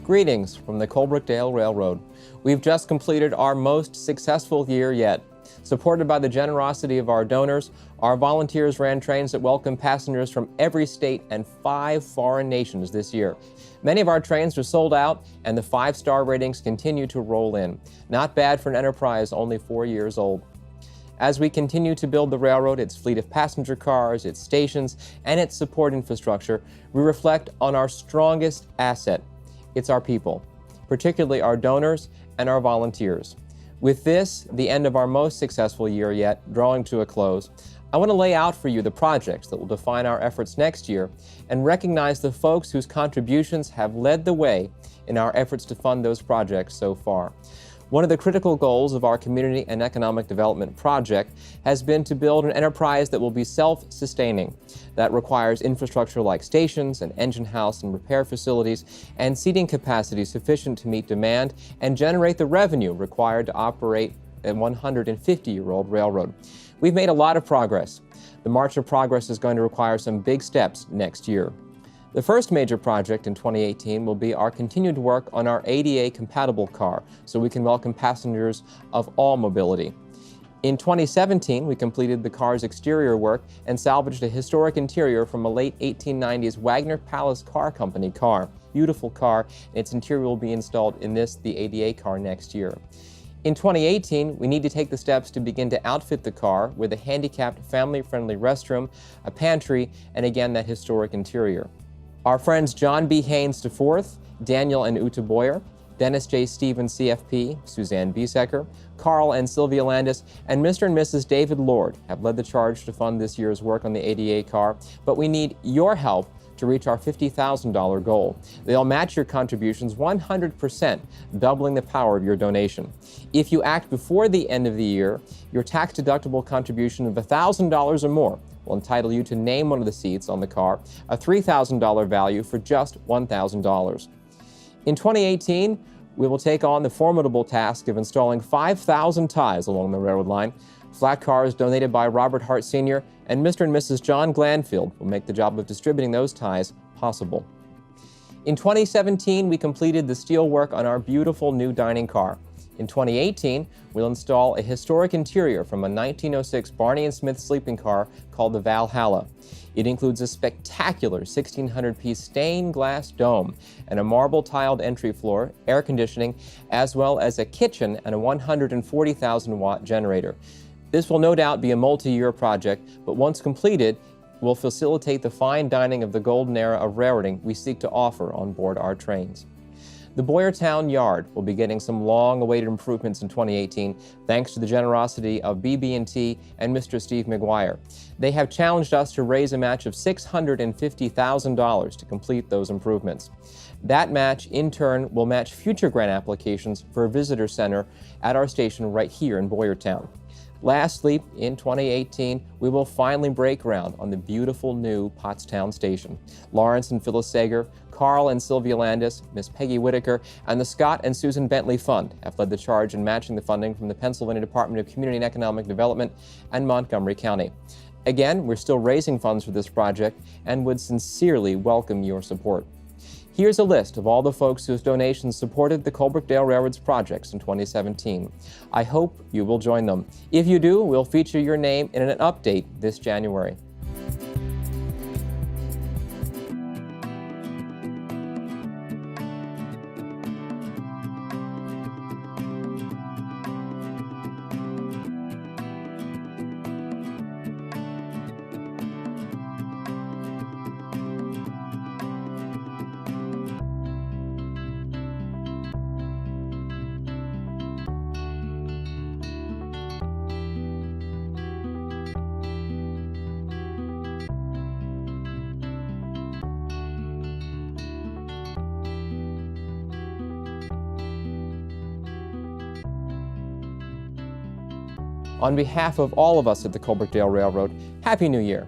Greetings from the Colebrookdale Railroad. We've just completed our most successful year yet. Supported by the generosity of our donors, our volunteers ran trains that welcome passengers from every state and 5 foreign nations this year. Many of our trains are sold out, and the 5-star ratings continue to roll in. Not bad for an enterprise only 4 years old. As we continue to build the railroad, its fleet of passenger cars, its stations, and its support infrastructure, we reflect on our strongest asset. It's our people, particularly our donors and our volunteers. With this, the end of our most successful year yet, drawing to a close, I want to lay out for you the projects that will define our efforts next year and recognize the folks whose contributions have led the way in our efforts to fund those projects so far. One of the critical goals of our Community and Economic Development Project has been to build an enterprise that will be self-sustaining. That requires infrastructure like stations and engine house and repair facilities and seating capacity sufficient to meet demand and generate the revenue required to operate a 150-year-old railroad. We've made a lot of progress. The March of Progress is going to require some big steps next year. The first major project in 2018 will be our continued work on our ADA-compatible car, so we can welcome passengers of all mobility. In 2017, we completed the car's exterior work and salvaged a historic interior from a late 1890s Wagner Palace Car Company car. Beautiful car, and its interior will be installed in the ADA car next year. In 2018, we need to take the steps to begin to outfit the car with a handicapped, family-friendly restroom, a pantry, and again, that historic interior. Our friends John B. Haynes IV, Daniel and Uta Boyer, Dennis J. Stevens, CFP, Suzanne Biesecker, Carl and Sylvia Landis, and Mr. and Mrs. David Lord have led the charge to fund this year's work on the ADA car, but we need your help to reach our $50,000 goal. They'll match your contributions 100%, doubling the power of your donation. If you act before the end of the year, your tax-deductible contribution of $1,000 or more will entitle you to name one of the seats on the car, a $3,000 value for just $1,000. In 2018, we will take on the formidable task of installing 5,000 ties along the railroad line. Flat cars donated by Robert Hart Sr. and Mr. and Mrs. John Glanfield will make the job of distributing those ties possible. In 2017, we completed the steel work on our beautiful new dining car. In 2018, we'll install a historic interior from a 1906 Barney & Smith sleeping car called the Valhalla. It includes a spectacular 1,600-piece stained glass dome and a marble-tiled entry floor, air conditioning, as well as a kitchen and a 140,000-watt generator. This will no doubt be a multi-year project, but once completed, will facilitate the fine dining of the golden era of railroading we seek to offer on board our trains. The Boyertown Yard will be getting some long-awaited improvements in 2018, thanks to the generosity of BB&T and Mr. Steve McGuire. They have challenged us to raise a match of $650,000 to complete those improvements. That match, in turn, will match future grant applications for a visitor center at our station right here in Boyertown. Lastly, in 2018, we will finally break ground on the beautiful new Pottstown Station. Lawrence and Phyllis Sager, Carl and Sylvia Landis, Miss Peggy Whitaker, and the Scott and Susan Bentley Fund have led the charge in matching the funding from the Pennsylvania Department of Community and Economic Development and Montgomery County. Again, we're still raising funds for this project and would sincerely welcome your support. Here's a list of all the folks whose donations supported the Colebrookdale Railroad's projects in 2017. I hope you will join them. If you do, we'll feature your name in an update this January. On behalf of all of us at the Colebrookdale Railroad, Happy New Year!